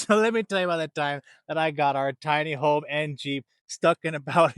So let me tell you about the time that I got our tiny home and Jeep stuck in about,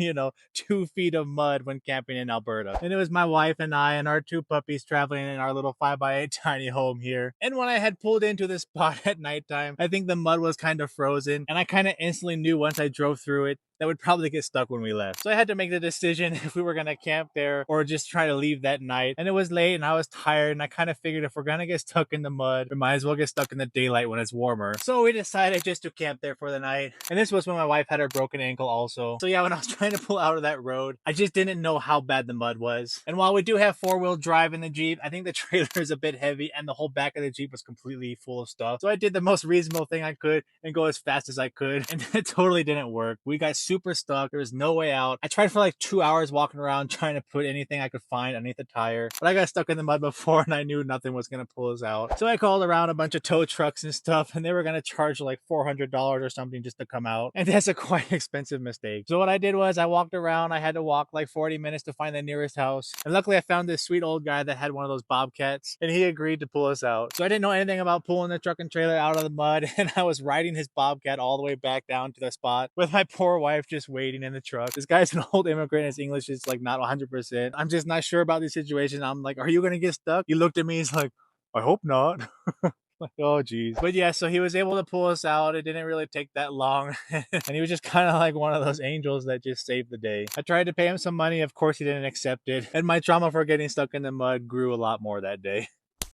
2 feet of mud when camping in Alberta. And it was my wife and I and our two puppies traveling in our little 5x8 tiny home here. And when I had pulled into the spot at nighttime, I think the mud was kind of frozen. And I kind of instantly knew once I drove through it that would probably get stuck when we left. So I had to make the decision if we were gonna camp there or just try to leave that night. And it was late and I was tired and I kind of figured if we're gonna get stuck in the mud, we might as well get stuck in the daylight when it's warmer. So we decided just to camp there for the night. And this was when my wife had her broken ankle also. So yeah, when I was trying to pull out of that road, I just didn't know how bad the mud was. And while we do have 4-wheel drive in the Jeep, I think the trailer is a bit heavy and the whole back of the Jeep was completely full of stuff. So I did the most reasonable thing I could and go as fast as I could. And it totally didn't work. We got super stuck. There was no way out. I tried for like 2 hours walking around trying to put anything I could find underneath the tire, but I got stuck in the mud before and I knew nothing was going to pull us out. So I called around a bunch of tow trucks and stuff and they were going to charge like $400 or something just to come out. And that's a quite expensive mistake. So what I did was I walked around. I had to walk like 40 minutes to find the nearest house. And luckily I found this sweet old guy that had one of those bobcats and he agreed to pull us out. So I didn't know anything about pulling the truck and trailer out of the mud and I was riding his bobcat all the way back down to the spot with my poor wife just waiting in the truck. This guy's an old immigrant. His English is like not 100%. I'm just not sure about these situations. I'm like, are you going to get stuck? He looked at me. He's like, I hope not. Like, oh geez. But yeah, so he was able to pull us out. It didn't really take that long. And he was just kind of like one of those angels that just saved the day. I tried to pay him some money. Of course, he didn't accept it. And my trauma for getting stuck in the mud grew a lot more that day.